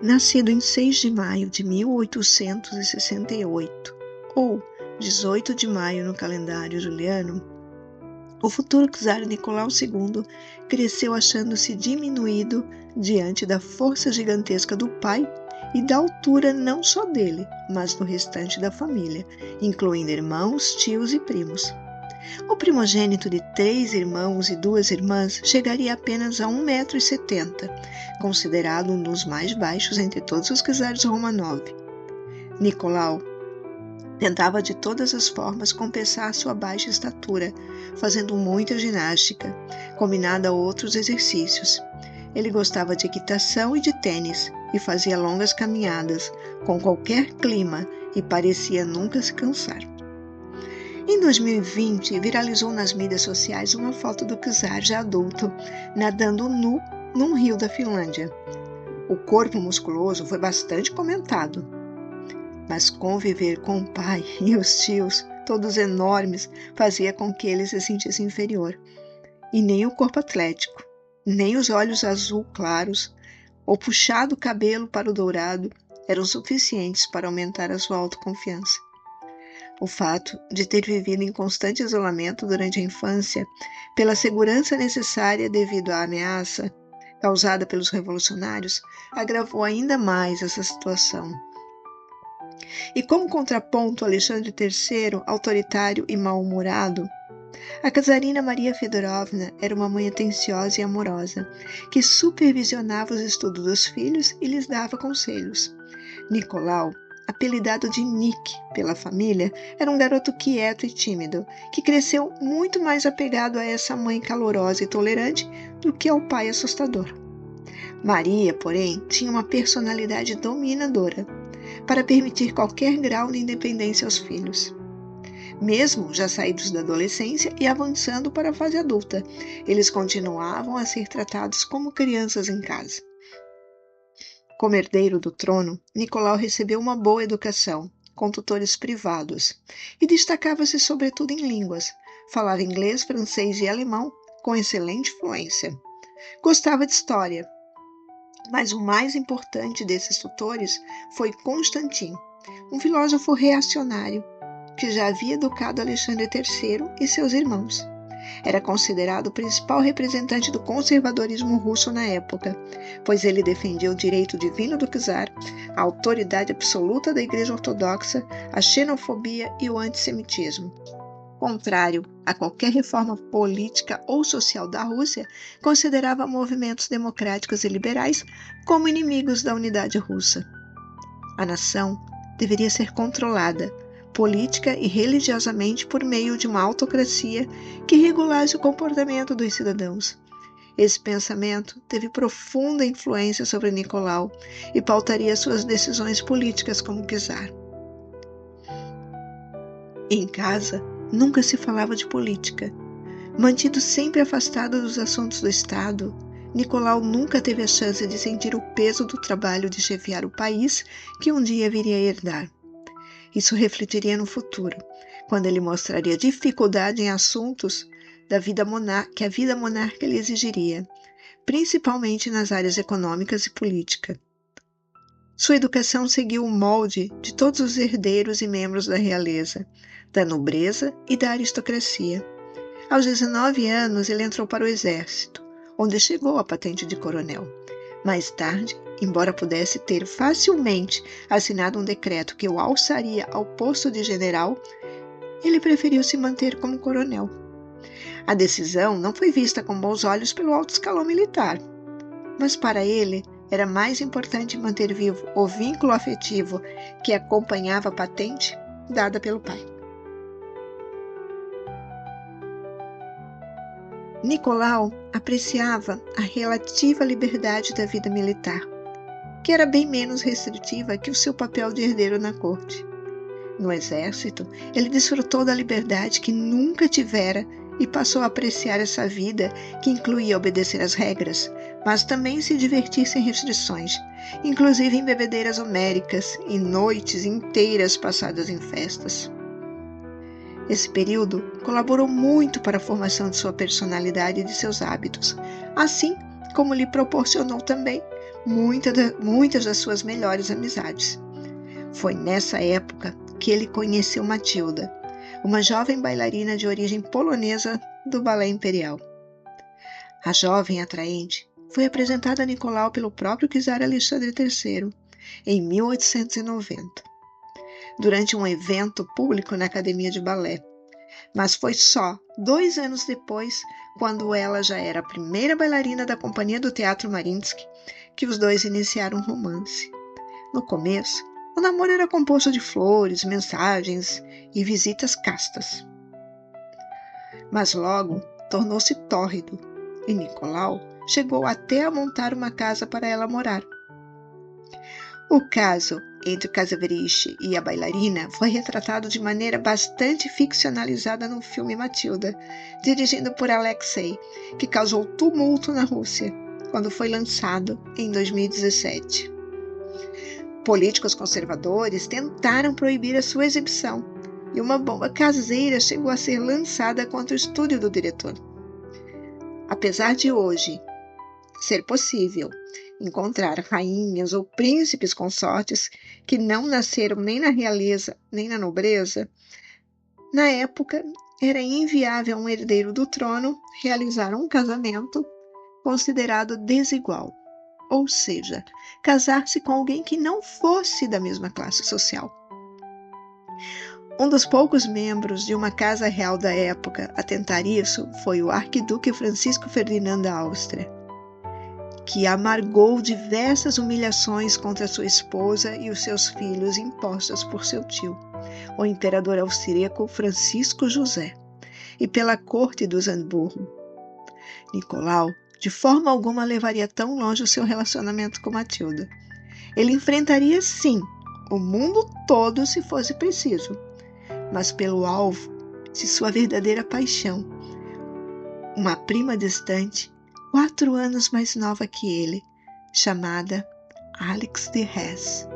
Nascido em 6 de maio de 1868, ou 18 de maio no calendário juliano, o futuro czar Nicolau II cresceu achando-se diminuído diante da força gigantesca do pai e da altura não só dele, mas do restante da família, incluindo irmãos, tios e primos. O primogênito de 3 irmãos e 2 irmãs chegaria apenas a 1,70 m, considerado um dos mais baixos entre todos os czares Romanov. Nicolau tentava de todas as formas compensar sua baixa estatura, fazendo muita ginástica, combinada a outros exercícios. Ele gostava de equitação e de tênis, e fazia longas caminhadas, com qualquer clima, e parecia nunca se cansar. Em 2020, viralizou nas mídias sociais uma foto do czar já adulto, nadando nu num rio da Finlândia. O corpo musculoso foi bastante comentado, mas conviver com o pai e os tios, todos enormes, fazia com que ele se sentisse inferior. E nem o corpo atlético, nem os olhos azul claros, ou puxado cabelo para o dourado, eram suficientes para aumentar a sua autoconfiança. O fato de ter vivido em constante isolamento durante a infância, pela segurança necessária devido à ameaça causada pelos revolucionários, agravou ainda mais essa situação. E como contraponto Alexandre III, autoritário e mal-humorado, a czarina Maria Fedorovna era uma mãe atenciosa e amorosa, que supervisionava os estudos dos filhos e lhes dava conselhos. Nicolau, apelidado de Nick pela família, era um garoto quieto e tímido, que cresceu muito mais apegado a essa mãe calorosa e tolerante do que ao pai assustador. Maria, porém, tinha uma personalidade dominadora, para permitir qualquer grau de independência aos filhos. Mesmo já saídos da adolescência e avançando para a fase adulta, eles continuavam a ser tratados como crianças em casa. Como herdeiro do trono, Nicolau recebeu uma boa educação, com tutores privados, e destacava-se sobretudo em línguas. Falava inglês, francês e alemão com excelente fluência. Gostava de história, mas o mais importante desses tutores foi Constantin, um filósofo reacionário, que já havia educado Alexandre III e seus irmãos. Era considerado o principal representante do conservadorismo russo na época, pois ele defendia o direito divino do czar, a autoridade absoluta da Igreja Ortodoxa, a xenofobia e o antissemitismo. Contrário a qualquer reforma política ou social da Rússia, considerava movimentos democráticos e liberais como inimigos da unidade russa. A nação deveria ser controlada, política e religiosamente por meio de uma autocracia que regulasse o comportamento dos cidadãos. Esse pensamento teve profunda influência sobre Nicolau e pautaria suas decisões políticas como czar. Em casa, nunca se falava de política. Mantido sempre afastado dos assuntos do Estado, Nicolau nunca teve a chance de sentir o peso do trabalho de chefiar o país que um dia viria a herdar. Isso refletiria no futuro, quando ele mostraria dificuldade em assuntos que a vida monárquica lhe exigiria, principalmente nas áreas econômicas e política. Sua educação seguiu o molde de todos os herdeiros e membros da realeza, da nobreza e da aristocracia. Aos 19 anos, ele entrou para o exército, onde chegou à patente de coronel. Mais tarde, embora pudesse ter facilmente assinado um decreto que o alçaria ao posto de general, ele preferiu se manter como coronel. A decisão não foi vista com bons olhos pelo alto escalão militar, mas para ele era mais importante manter vivo o vínculo afetivo que acompanhava a patente dada pelo pai. Nicolau apreciava a relativa liberdade da vida militar, que era bem menos restritiva que o seu papel de herdeiro na corte. No exército, ele desfrutou da liberdade que nunca tivera e passou a apreciar essa vida que incluía obedecer às regras, mas também se divertir sem restrições, inclusive em bebedeiras homéricas e noites inteiras passadas em festas. Esse período colaborou muito para a formação de sua personalidade e de seus hábitos, assim como lhe proporcionou também muitas das suas melhores amizades. Foi nessa época que ele conheceu Matilda, uma jovem bailarina de origem polonesa do Balé Imperial. A jovem atraente foi apresentada a Nicolau pelo próprio czar Alexandre III em 1890, durante um evento público na Academia de Balé. Mas foi só 2 anos depois, quando ela já era a primeira bailarina da Companhia do Teatro Mariinsky, que os dois iniciaram um romance. No começo, o namoro era composto de flores, mensagens e visitas castas. Mas logo tornou-se tórrido e Nicolau chegou até a montar uma casa para ela morar. O caso entre o Casaveriche e a bailarina foi retratado de maneira bastante ficcionalizada no filme Matilda, dirigido por Alexei, que causou tumulto na Rússia, quando foi lançado em 2017. Políticos conservadores tentaram proibir a sua exibição, e uma bomba caseira chegou a ser lançada contra o estúdio do diretor. Apesar de hoje ser possível encontrar rainhas ou príncipes consortes que não nasceram nem na realeza nem na nobreza, na época era inviável a um herdeiro do trono realizar um casamento considerado desigual, ou seja, casar-se com alguém que não fosse da mesma classe social. Um dos poucos membros de uma casa real da época a tentar isso foi o arquiduque Francisco Ferdinando da Áustria, que amargou diversas humilhações contra sua esposa e os seus filhos impostas por seu tio, o imperador austríaco Francisco José, e pela corte dos Habsburgo. Nicolau, de forma alguma, levaria tão longe o seu relacionamento com Matilda. Ele enfrentaria, sim, o mundo todo se fosse preciso, mas pelo alvo de sua verdadeira paixão, uma prima distante, 4 anos mais nova que ele, chamada Alix de Hesse.